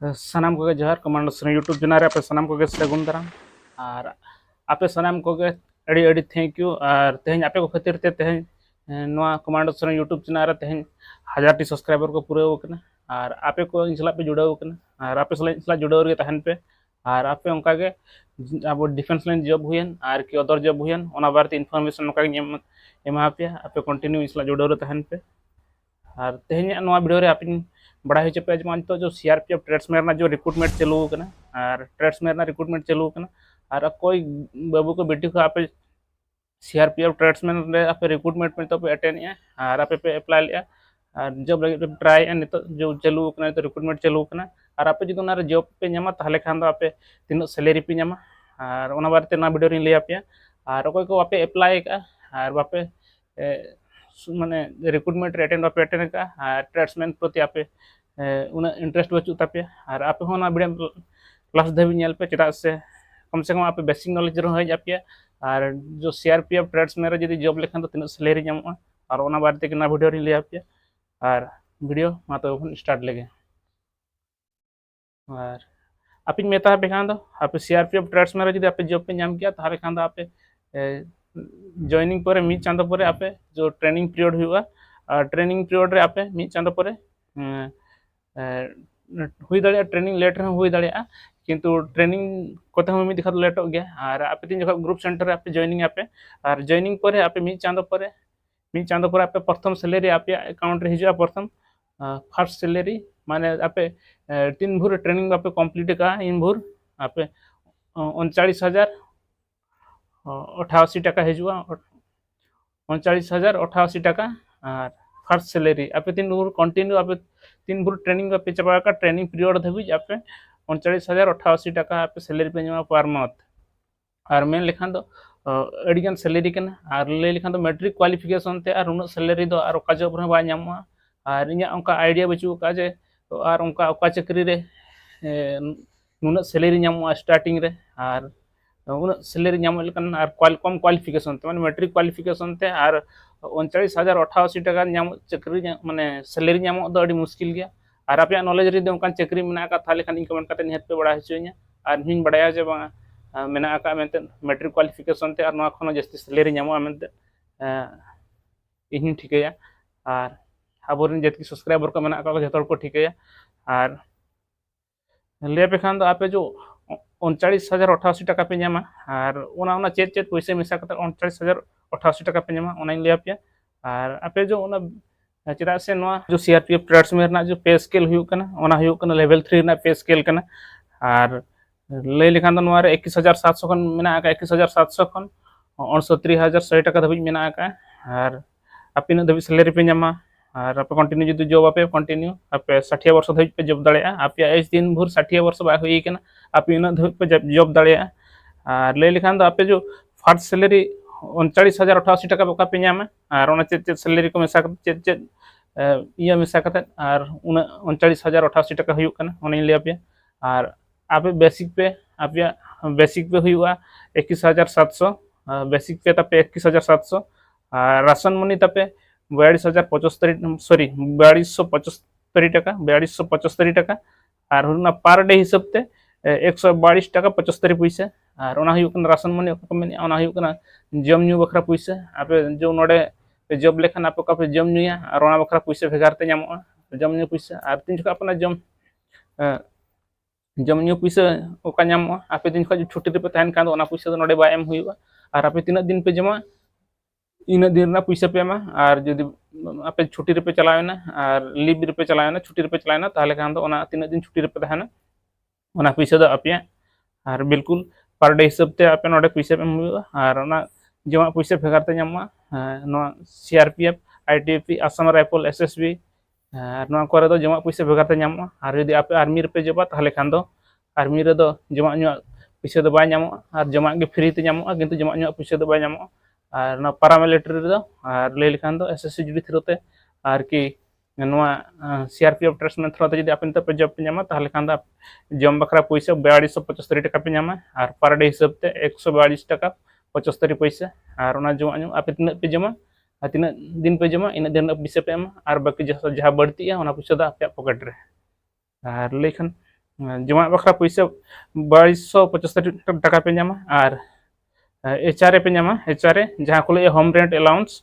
सानाम को जोहार कमांडो श्रेणी यूट्यूब चैनल रे आपे सानाम को सगुन दाराम और आपे सानाम को अड़ी अड़ी थैंक यू और तेहन आपे को खातिर ते तेहन नोआ कमांडो श्रेणी यूट्यूब चैनल रे तेहन 1000 टी सब्सक्राइबर को पूरे होकना और आपे को इंसला पे जुड़ाव होकना और आपे सला जुड़ाव रे तहन पे और आपे उनका के अब डिफेंस लाइन जॉब हुयन और कि अदर जॉब हुयन ओना बारे इनफॉरमेशन उनका एमा पे आपे कंटिन्यू इसला जुड़ाव रे तहन पे और तेहन नोआ वीडियो रे आपे बड़ा हो चुके आज तो जो सीआरपीएफ ट्रेड्समैन जो रिक्रूटमेंट चालू होना और ट्रेड्समैन रिक्रूटमेंट चालू होना और कोई बाबू को बेटी को आप सीआरपीएफ ट्रेड्समैन रे आप रिक्रूटमेंट में तो पे अटेंड और आप पे अप्लाई लिया और जब लगे ट्राई नित जो चालू होना तो रिक्रूटमेंट चालू होना और आप जो ना जॉब पे नामा ताहले खान दो आप तीन सैलरी पे नामा और ओना बारे ना वीडियो रे लैया और कोई को आप अप्लाई का और बापे माने रिक्रूटमेंट अटेंड बापे अटेंड का और ट्रेड्समैन प्रति आप उन इंटरेस्ट बचू तापे और आप वीडियो क्लास धाबी पे चेदा से कम आप बेसिक नॉलेज हज आपे और जो सीआरपीएफ ट्रेड्समैन रे जब जॉब लेखान तो तीन सैलरी नामा और ओना बारे ना वीडियो रे लैया और वीडियो मा तो स्टार्ट लगे और आप मेता पे खान आप सीआरपीएफ ट्रेड्समैन रे आप जॉब पे नाम किया ताहले खान आप जॉइनिंग पर मिड चांदो पर आप जो ट्रेनिंग पीरियड हुआ ट्रेनिंग पीरियड रे आप मिड चांदो पर हुई दाड़े ट्रेनिंग लेट रहा हुई दाड़े किंतु ट्रेनिंग कोते हम मिद खाद लेटो गया और आप तीन जो ग्रुप सेंटर आप जॉइनिंग आप और जॉइनिंग पर आप मिड चांदो पर आप प्रथम सैलरी आप अकाउंट रे हिजुआ प्रथम फर्स्ट सैलरी माने आप 3 भूर ट्रेनिंग आप कंप्लीट का इन भूर आप 39,088 टाका हिजुआ 39,088 टाका और फर्स्ट सैलरी आप 3 भूर कंटिन्यू आप 3 भूर ट्रेनिंग पे चाबा का ट्रेनिंग पीरियड धाबी आप 39,088 टाका आप सैलरी पे जमा पर मंथ और मेन लेखान दो अड़ीगान सैलरी कना और ले लेखान दो मैट्रिक क्वालिफिकेशन ते और उन सैलरी दो और ओका जॉब रे बा नामा और इना उनका आइडिया बचू का जे और उनका ओका चाकरी रे नुना सैलरी नामा स्टार्टिंग रे और उन सैलरी नाम लेकिन और कम क्वालिफिकेशन ते माने मैट्रिक क्वालिफिकेशन ते और 39,088 टाका नाम चाकरी माने सैलरी नाम दो अड़ी मुश्किल गया और आप नॉलेज रे दो चाकरी मेना का थाले खान इन कमेंट करते निहत पे बड़ा हचुኛ और हिं बड़ाया जे बा मेना का मेनते मैट्रिक क्वालिफिकेशन ते और नोआ खनो जस्ती सैलरी नामो मेनते इन ठिकया और आबोरिन जेतकी सब्सक्राइबर को मेना का जतोर को ठिकया और ले पे खान दो आपे जो 39,088 टाका पे नामा और ओना चेत चेत पैसे मिसा करते 39,088 टाका पे नामा ओना ले पे और आपे जो ओना चेदा से नोआ जो सीआरपीएफ ट्रेड्समैन ना जो पे स्केल हुयु कना ओना हुयु कना लेवल 3 ना पे स्केल कना और ले लेखान 21,700 खन मेना का 21,700 खन 69,100 टाका धाबी मेना का और आप इन धाबी सैलरी पे नामा और आप कंटिन्यू जो जॉब आप कंटिन्यू आप 60 वर्ष धाबी पे जॉब दाड़े आप एज 3 भूर 60 वर्ष बा हुई कना आप इन धाबी पे जॉब दाड़े और ले लेखान आप जो फर्स्ट सैलरी 39,088 टाका बका पे नामा और ओना चेत सैलरी को मेसा चेत चेत इया मेसा करते और 39,088 टाका हुयु कना ओना ले पे और आप बेसिक पे हुआ 21,700 बेसिक पे तपे 21,700 राशन मनी तपे 42,075 सॉरी 4275 टाका 4275 टाका और हुना पर डे हिसाब ते 142 टाका 75 पैसा और ओना हुयु कना राशन मनी को मेन ओना हुयु कना जम न्यू बखरा पैसा आप जो नोडे जॉब लेखान आप का जम न्यूया और ओना बखरा पैसा भेगार ते नामो जम न्यू पैसा और तीन जका अपना जम न्यू पैसा ओका नाम आप दिन खा छुट्टी रे पे तहन खान ओना पैसा दो नोडे बा एम हुयुआ और आप तीन दिन पे जमा इन दिन ना पैसा पे एमा और जदि आप छुट्टी रे पे चलावेना और लीव रे पे चलावेना छुट्टी रे पे चलावेना ताहले खान दो ओना तीन दिन छुट्टी रे पे तहना ओना पैसा दो आप और बिल्कुल पर डे हिसाब ते आप नोडे पैसा एम हुयुआ और ओना जमा पैसा भेगार ते नामा नो CRPF ITBP Assam rifle SSB और नोआ करे दो जमा पैसा भेगार ते नामा और यदि आप आर्मी रे पे जबा ताहले खान दो आर्मी रे दो जमा न्यू पैसा दो बाय नामो और जमा के फ्री ते नामो किंतु जमा न्यू पैसा दो बाय नामो और ना पैरामिलिट्री रे दो और ले लेखान दो एसएससी जुडी थ्रोते और कि नोआ सीआरपीएफ ट्रेड्समैन थ्रोते यदि आप पे जॉब पे नामा ताहले खान दो जम बखरा पैसा 4275 टाका पे नामा और पर डे हिसाब ते 142 टाका 75 पैसा और ओना जमा न्यू आप तीन पे जमा तीन दिन पे जमा इन दिन पैसा पे एमा और बाकी जहाँ बढ़ती है पैसा दो आप पॉकेट रे और लेखन जमा बखरा पैसा 2275 टाका पे नामा और एचआरए पे नामा एचआरए जहाँ को लगे होम रेंट अलाउंस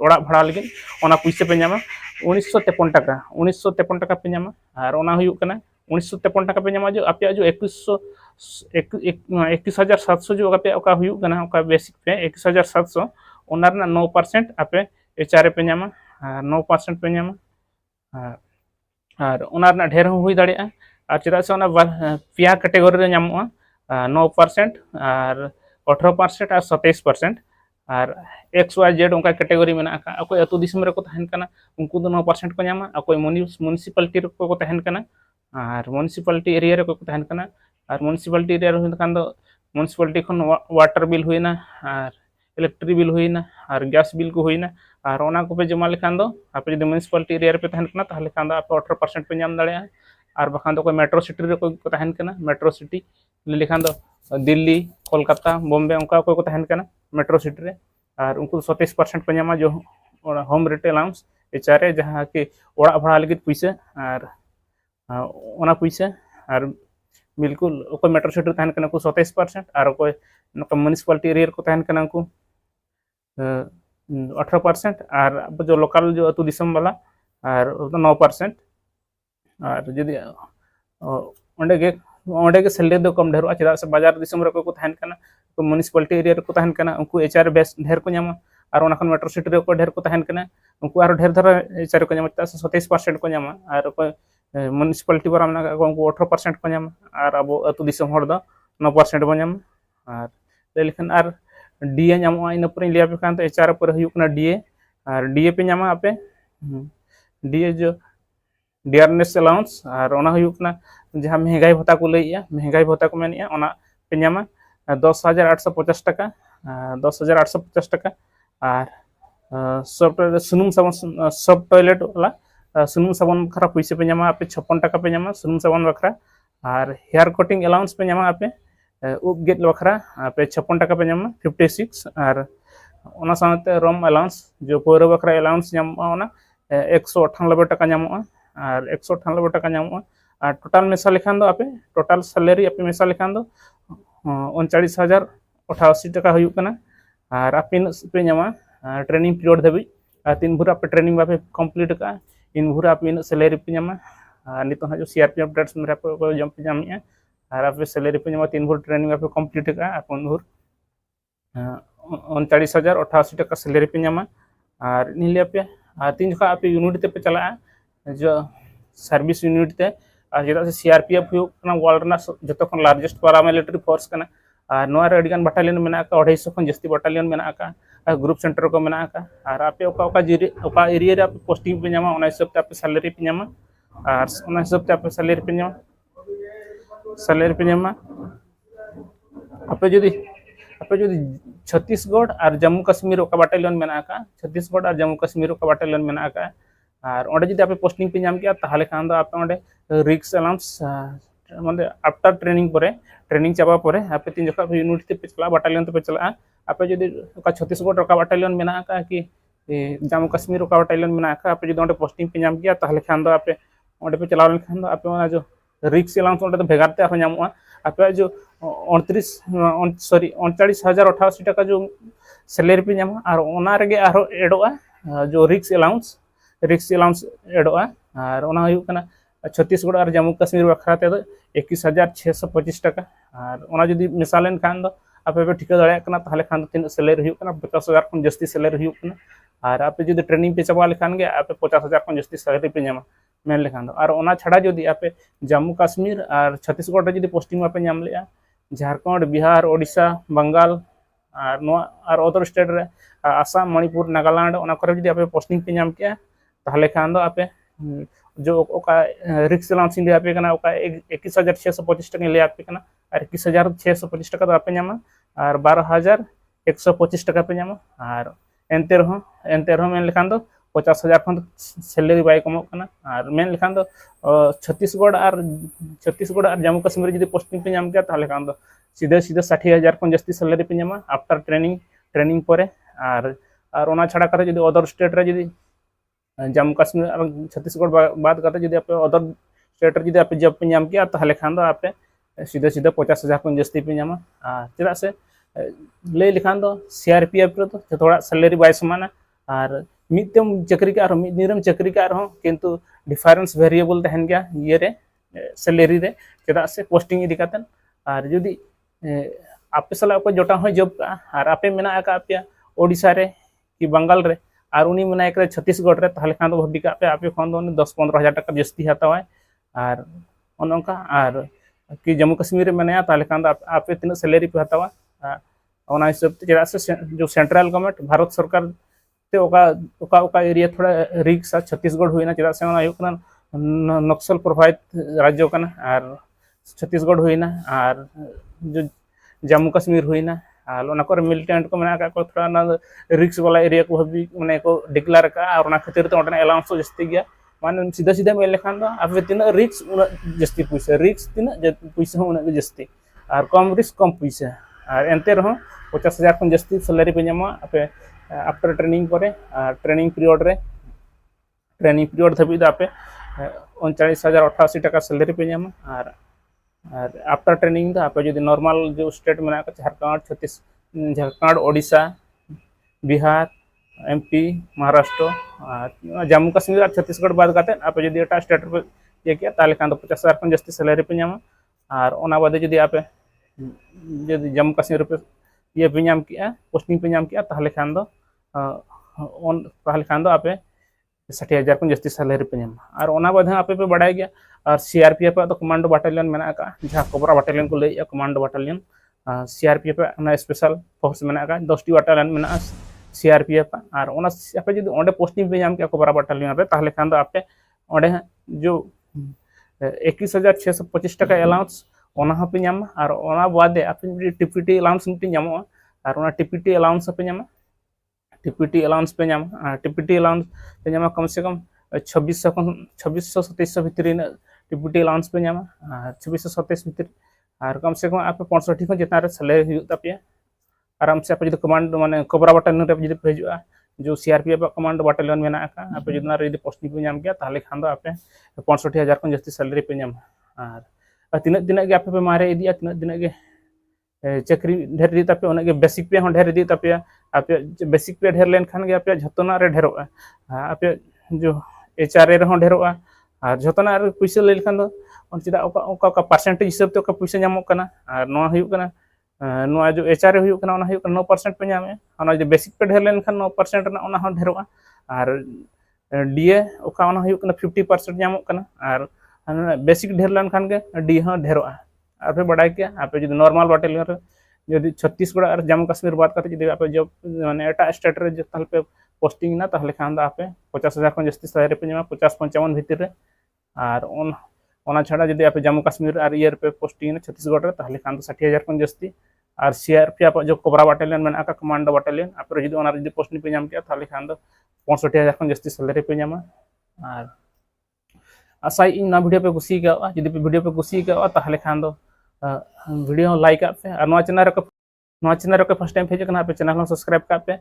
ओड़ा भाड़ा लगे ओना पैसा पे नामा 1953 टाका पे नामा और ओना हुयुग कना 1953 टाका पे नामा जो आपे जो 21,700 जो आपे ओका हुयुग कना ओका बेसिक पे 21,700 ओना रना 9% आपे एचआरए पे नामा 9% पे नामा और ओना रना ढेर हुई दाड़िया और चेदा से ओना पिया कैटेगरी रे नामोआ 9% और 18% और 27% और एक्स वाई जेड उनका कैटेगरी में अकोय अतु दिसम रे को तहन कना उनको 9% को नामा अकोय म्युनिसिपलिटी को तहन कना और म्युनिसिपलिटी एरिया रे को तहन कना और म्युनिसिपलिटी एरिया रे खान दो म्युनिसिपलिटी खन वाटर बिल हुईना और इलेक्ट्रिक बिल हुईना और गैस बिल को हुईना और ओना को पे जमा लेखान दो आपे जदि म्युनिसिपलिटी एरिया रे पे तहन कना ताहले खान दो आपे 18% पे नाम दाड़े और बखान दो कोई मेट्रो सिटी रे को तहन कना मेट्रो सिटी लेखान दो दिल्ली कोलकाता बॉम्बे उनका को तहन कना मेट्रो सिटी रे और उनको 27% पे नामा जो होम रेंट अलाउंस एचआरए जहाँ कि ओड़ा भाड़ा लगे पैसा और ओना पैसा और बिल्कुल कोई मेट्रो सिटी तहन कना को 27% और कोई म्युनिसिपलिटी एरिया को तहन कना को 18% और जो लोकल जो अतु दिसम वाला और 9% और जदि ओंडे के सैलरी दो कम ढेरोआ चेदा से बाजार दिसम रे को तहन कना तो म्युनिसिपलिटी एरिया रे को तहन कना उनको एचआर बेस ढेर को नामा और ओना खन मेट्रो सिटी रे को ढेर को तहन कना उनको और ढेर धरा एचआर को नामा चेदा से 27% को नामा और कोई म्युनिसिपलिटी बरा मना उनको 18% को नामा और अब अतु दिसम हर दो 9% को नामा और लेकिन और डीए नामा इन पर लिया पे कान तो एचआर पर हुयुक ना डीए और डीए पे नामा आपे डीए जो डियरनेस अलाउंस और ओना हुयुक ना जहाँ महंगाई भत्ता को लैया महंगाई भत्ता को मेनिया ओना पे नामा 10,850 टाका 10,850 टाका और सब सुनुम साबुन सब टॉयलेट वाला सुनुम साबुन बखरा पैसे पे नामा आपे 56 टाका पे नामा सुनुम साबुन बखरा और हेयर कटिंग अलाउंस पे नामा आपे उब गेट बखरा आपे 56 टाका पे नामा 56 और ओना साथे रोम अलाउंस जो पौर बखरा अलाउंस नामा ओना 198 टाका नामा और 198 टाका नामा और टोटल मेसा लेखान दो आपे टोटल सैलरी आपे मेसा लेखान दो 39,088 टाका हुयुक कना और आपे पे नामा ट्रेनिंग पीरियड धाबी 3 भूर आपे ट्रेनिंग बापे कंप्लीट का इन भूर आपे इन सैलरी पे नामा और नितो जो सीआरपीएफ डेट्स में आपे जम पे नामिया और आपे सैलरी पे नामा 3 भूर ट्रेनिंग आपे कंप्लीट का अपन भूर 39,088 टाका सैलरी पे नामा और निले पे 3 जगह आपे यूनिट पे चला जो सर्विस यूनिट ते और चेदा से सीआरपीएफ वर्ल्ड जो लार्जेस्ट पैरामिलिट्री फोर्स कना और नोआरे अडिगान बटालियन मेना का 250 खन जस्ती बटालियन मेना का ग्रुप सेंटर को मेना का और आपे ओका एरिया रे आपे पोस्टिंग पे नामा ओना हिसाब ते आपे सैलरी पे नामा और ओना हिसाब ते आपे सैलरी पे नामा आपे जदि छत्तीसगढ़ और जम्मू कश्मीर ओका बटालियन मेना का छत्तीसगढ़ और जम्मू कश्मीर ओका बटालियन मेना का और ओंडे जदि आपे पोस्टिंग पे नाम किया ताहले खान दो आपे ओंडे रिक्स अलाउंस माने आफ्टर ट्रेनिंग परे ट्रेनिंग चाबा परे आपे 3 जगह यूनिट पे चला बटालियन पे चला आपे जदि ओका छत्तीसगढ़ ओका बटालियन मेना का कि जम्मू कश्मीर ओका बटालियन मेना का आपे जदि ओंडे पोस्टिंग पे नाम किया ताहले खान दो आपे ओंडे पे चलाव लेखान दो आपे ओना जो रिक्स अलाउंस ओंडे तो भेगार ते आपे नामोआ आपे जो 39,088 टाका जो सैलरी पे नामा और ओना रेगे आरो एडोआ जो रिक्स अलाउंस एडोआ और ओना हुयुक कना छत्तीसगढ़ और जम्मू कश्मीर बखरा ते 21,625 टाका और ओना जदि मिसालन खान दो आपे पे ठिका दाड़े कना ताहले खान तीन सैलरी हुयुक कना 50,000 खन जस्ती सैलरी हुयुक कना और आपे जदि ट्रेनिंग पे चबा लेखान गे आपे 50,000 खन जस्ती सैलरी पे नामा मेन लेखान दो और ओना छाड़ा जदि आपे जम्मू कश्मीर और छत्तीसगढ़ रे जदि पोस्टिंग आपे नाम लेआ झारखंड बिहार ओडिशा बंगाल और नो और अदर स्टेट रे आसाम मणिपुर नागालैंड ओना करे जदि आपे पोस्टिंग पे नाम किया ताहले खान दो आपे जो ओका रिक्स अलाउंस ले आपे कना ओका 21,625 टाका ले आपे कना और 21,625 टाका तो आपे नामा और 12,125 टाका पे नामा और एनते रहो मेन लेखान दो 50,000 खन सैलरी बाय कमो कना और मेन लेखान दो छत्तीसगढ़ और जम्मू कश्मीर जदि पोस्टिंग पे नाम किया ताहले खान दो सीधे 60,000 खन जस्ती सैलरी पे नामा आफ्टर ट्रेनिंग परे और ओना छाड़ा करे जदि अदर स्टेट रे जदि जम्मू कश्मीर और छत्तीसगढ़ बाद करते जदि आपे अदर स्टेट रे जुदी आपे जॉब पे नाम किया ताहले खान दो आपे सीधा सीधा 50,000 खन जस्ती पे नामा चेदा से लय लेखान दो सीआरपीएफ रे तो थोड़ा सैलरी बाय समाना और मिदम चाकरी का मिद निरम चाकरी का रहो किंतु डिफरेंस वेरिएबल तहन गया ये रे सैलरी रे चेदा से पोस्टिंग इदी कातन और जुदी आपे साला को जोटा हो जॉब का और आपे मेना का आपे ओडिशा रे कि बंगाल रे और उनी मेना एक छत्तीसगढ़ रे ताहले खान दो भबी का आपे खन दो 10-15,000 टाका जस्ती हतावा और ओनका और कि जम्मू कश्मीर में मेना ताहले खान दो आपे तीन सैलरी पे हतावा ओना हिसाब से चेदा से जो सेंट्रल गवर्नमेंट भारत सरकार ते ओका एरिया थोड़ा रिक्स छत्तीसगढ़ हुईना चेदा से ओना हुकना नक्सल प्रभावित राज्य कना और छत्तीसगढ़ हुईना और जो जम्मू कश्मीर हुईना और ओना को मिलिटेंट को मेना का थोड़ा ना रिक्स वाला एरिया को भी माने को डिक्लेयर का और ओना खातिर तो ओटना अलाउंस जस्ती गया माने सीधा सीधा मेल लेखान दो आपे तीन रिक्स उना जस्ती पैसा रिक्स तीन पैसा उना जस्ती और कम रिस्क कम पैसा और एंते रहो 50,000 खन जस्ती सैलरी पे नामा आपे आफ्टर ट्रेनिंग करे ट्रेनिंग पीरियड धाबी आपे 39,088 टाका सैलरी पे नामा और आफ्टर ट्रेनिंग तो आपे जो नॉर्मल जो स्टेट में झारखंड ओडिशा बिहार एमपी महाराष्ट्र जम्मू कश्मीर और छत्तीसगढ़ बाद करते आपे जो एटा स्टेट पे ये किया ताले खान 50,000 खन जस्ती सैलरी पे नामा और ओना बादे जो आपे जो जम्मू कश्मीर पे ये पे नाम किया पोस्टिंग पे नाम किया ताहले खान दो आपे 60,000 खन जस्ती सैलरी पे नाम और ओना बाद आपे पे बढ़ाई गया और सीआरपीएफ तो कमांडो बटालियन मेना का जहाँ कोबरा बटालियन को लैया commando battalion CRPF special force मेना का 10टी बटालियन मेना सीआरपीएफ और ओना आपे जो ओंडे पोस्टिंग पे नाम किया कोबरा बटालियन रे ताहले खान दो आपे ओंडे जो 21,625 टाका अलाउंस ओना पे नाम और ओना बादे आपे टीपीटी अलाउंस मिट्टी नामो और ओना टीपीटी अलाउंस पे नाम टीपीटी अलाउंस पे नाम टीपीटी अलाउंस पे नाम कम से कम 2600-2700 भितर टीपीटी अलाउंस पे नाम 2627 भितर और कम से कम आप 65 खन जितना सैलरी हुआ आराम से आप जो कमांड माने कोबरा बटालियन रे जो हजूआ जो सीआरपीएफ कमांडो बटालियन मेना का आप जो पोस्टिंग पे नाम किया ताहले खान दो आपे 65,000 खन जस्ती सैलरी पे नाम और तीन दिन के आपे मारे इदिया तीन दिन के चाकरी ढेर इदी तापे उनके बेसिक पे हों ढेर इदी तापे आपे बेसिक पे ढेर लेन खान गे आपे झतोना रे ढेरोआ आपे जो एचआरए रे हों ढेरोआ और झतोना रे पैसा ले लेखान दो चेदा ओका परसेंटेज हिसाब ते ओका पैसा नामो कना और नोआ हुयुग कना नोआ जो एचआरए हुयुग कना ओना हुयुग कना 9% पे नामे ओना जो बेसिक पे ढेर लेन खान 9% ना ओना हों ढेरोआ और डीए ओका ओना हुयुग कना 50% नामो कना और बेसिक ढेर लेन खान गे डी हों ढेरोआ आपे बढ़ाई किया आपे जो नॉर्मल बटालियन रे जो छत्तीसगढ़ और जम्मू कश्मीर बात करते जो आप जब माने एटा स्टेट रे ताल पे पोस्टिंग ना ताहले खान दा आपे 50,000 खन जस्ती सैलरी पे नामा 50-55 भितर रे और ओना छाड़ा जो आप जम्मू कश्मीर और ईयर पे पोस्टिंग ना छत्तीसगढ़ रे ताहले खान 60,000 खन जस्ती और सीआरपीएफ जो कोबरा बटालियन मेना का कमांडो बटालियन आप जो ओना जो पोस्टिंग पे नाम किया ताहले खान दो 65,000 खन जस्ती सैलरी पे नामा और आशा इन ना वीडियो पे कुसी का जदि पे वीडियो पे कुसी का ताहले खान दो वीडियो लाइक पे और चैनल के फर्स्ट टाइम भेज करना पे चैनल सब्सक्राइब का पे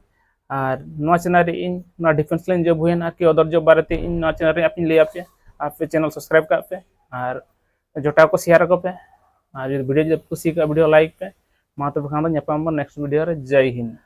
और channel in defence line job हुए कि अदर जॉब बारे इन चैनल आप लैया पे आप चैनल सब्सक्राइब का पे और जोटा को शेयर को पे और वीडियो जब कुसी का वीडियो लाइक पे मा तो खान नेक्स्ट वीडियो रे जय हिंद।